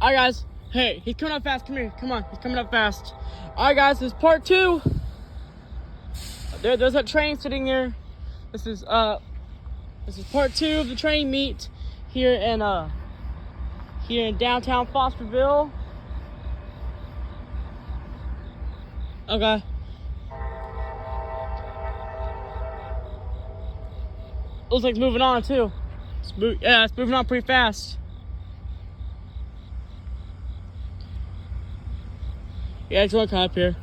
Alright guys, hey, he's coming up fast, come here, come on, he's coming up fast. Alright guys, this is part 2. There's a train sitting here. This is part 2 of the train meet here in downtown Fosterville. Okay. Looks like it's moving on too. It's moving on pretty fast. Yeah, it's going to come up here.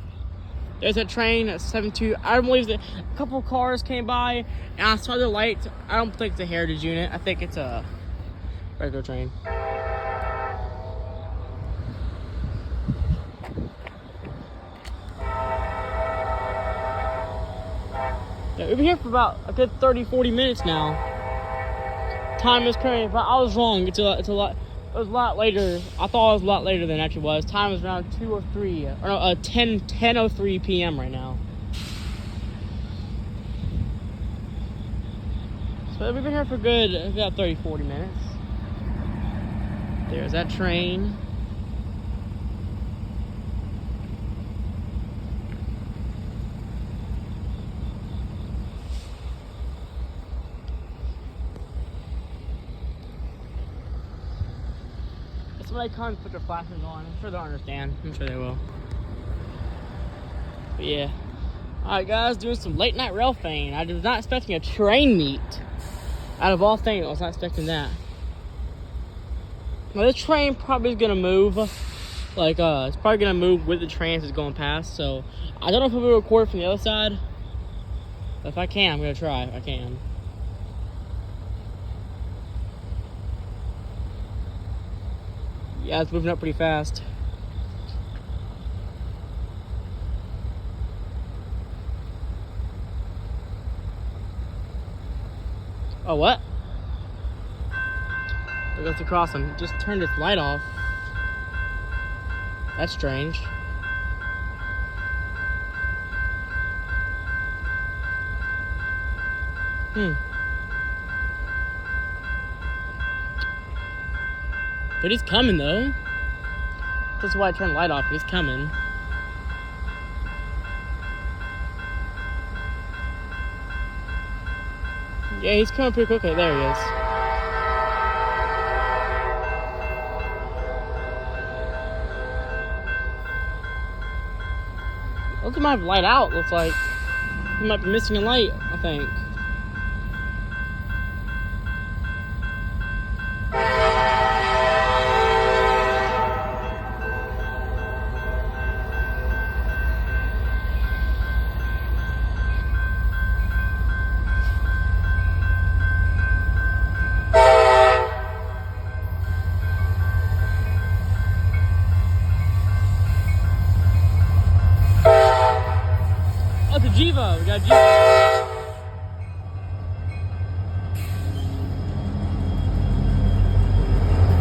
There's a train at 7-2. I don't believe that a couple of cars came by and I saw the lights. I don't think it's a heritage unit. I think it's a regular train. Yeah, we've been here for about a good 30-40 minutes now. Time is currently, but I was wrong. It was a lot later. I thought it was a lot later than it actually was. Time is around 10:03 p.m. right now. So we've been here for good about 30-40 minutes. There's that train. Somebody comes, put their flashes on. I'm sure they'll understand. I'm sure they will. But yeah. Alright guys, doing some late night rail fame. I was not expecting a train meet. Out of all things, I was not expecting that. Now this train probably is gonna move. Like it's probably gonna move with the train as it's going past. So I don't know if I'll be able to record from the other side. But if I can, I'm gonna try. If I can. Yeah, it's moving up pretty fast. Oh, what? It goes across him. Just turned its light off. That's strange. But he's coming though. That's why I turned the light off. He's coming. Yeah, he's coming pretty quickly. There he is. Looks like he might have light out. Looks like he might be missing a light, I think. Oh, it's a Gevo. We got a Gevo.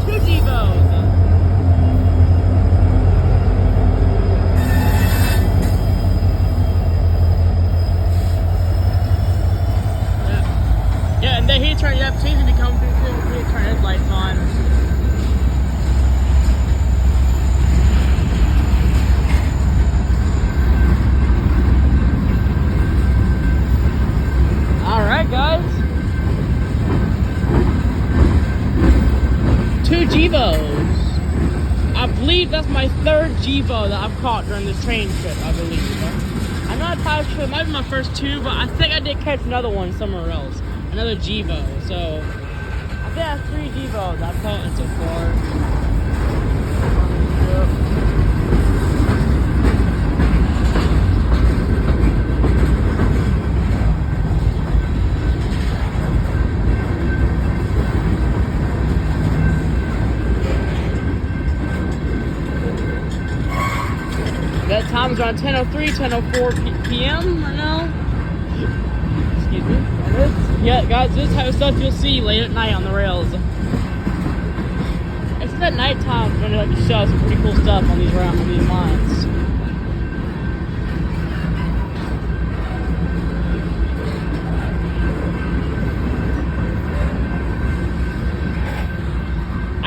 Two Gevos. Yeah, and then he turned. Yeah, he's gonna come through. He turn his lights on. Guys, 2 Gevos. I believe that's my 3rd Gevo that I've caught during this train trip, I believe. I'm not entirely sure, it might be my first 2, but I think I did catch another one somewhere else. Another Gevo. So I think that's 3 Gevos I've caught so far. Yep. That time is around 10:03, 10:04 p.m. right now. Excuse me. Yeah, guys, this type of stuff you'll see late at night on the rails. It's at night time when they like to show some pretty cool stuff on these lines.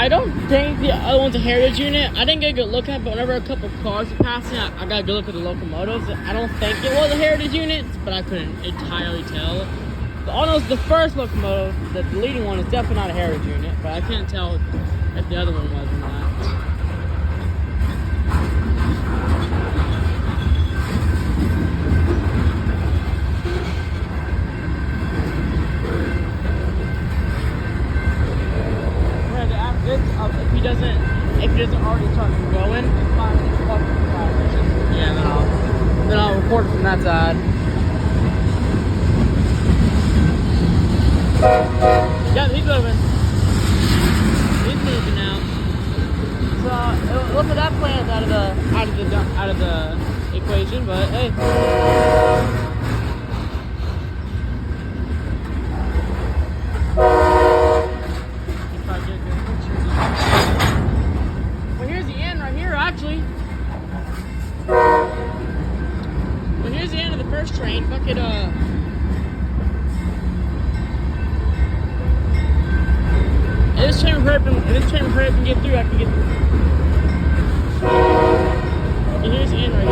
I don't think the other one's a heritage unit. I didn't get a good look at it, but whenever a couple cars were passing, I got a good look at the locomotives. I don't think it was a heritage unit, but I couldn't entirely tell. All I know is the first locomotive, the leading one, is definitely not a heritage unit, but I can't tell if the other one was or not. If he doesn't already start going, yeah, then I'll record from that side. Yeah, he's moving. He's moving now. So it looks like that plan's out of the equation, but hey. Well, here's the end of the first train. If I could, if this train hurry up and get through, I can get through. And here's the end right here.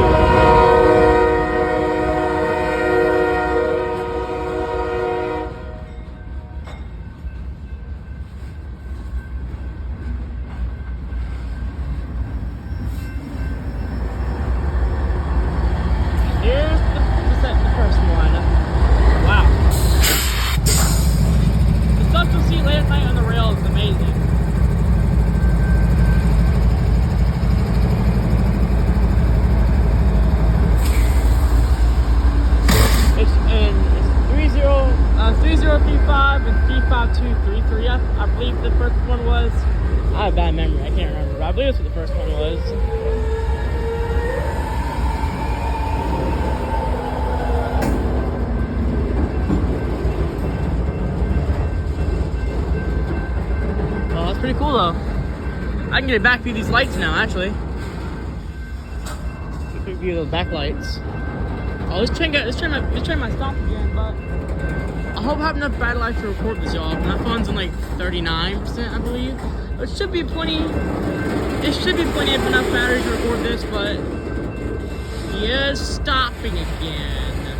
I believe the first one was. I have bad memory, I can't remember, but I believe that's what the first one was. Oh, that's pretty cool though. I can get a back view of these lights now, actually. Quick view of those back lights. Oh, this train might stop again, but I hope I have enough battery life to record this, y'all. My phone's on like 39%, I believe. It should be plenty of enough battery to record this, but yeah, stopping again.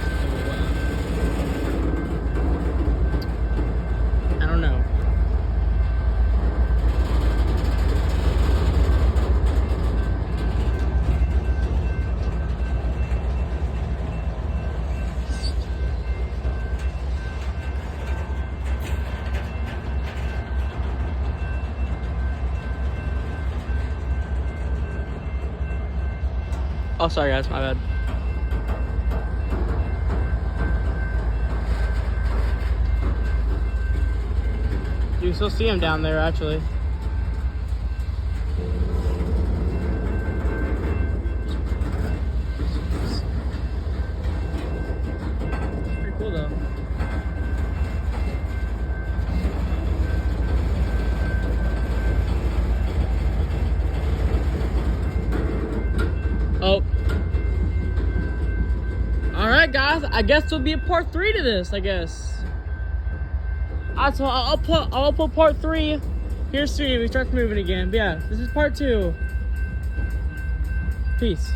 I don't know. Oh, sorry guys, my bad. You can still see him down there, actually. Pretty cool though. Oh. Alright guys, I guess there'll be a part 3 to this, I guess. Alright, so I'll put part 3. Here's 3, we start moving again. But yeah, this is part 2. Peace.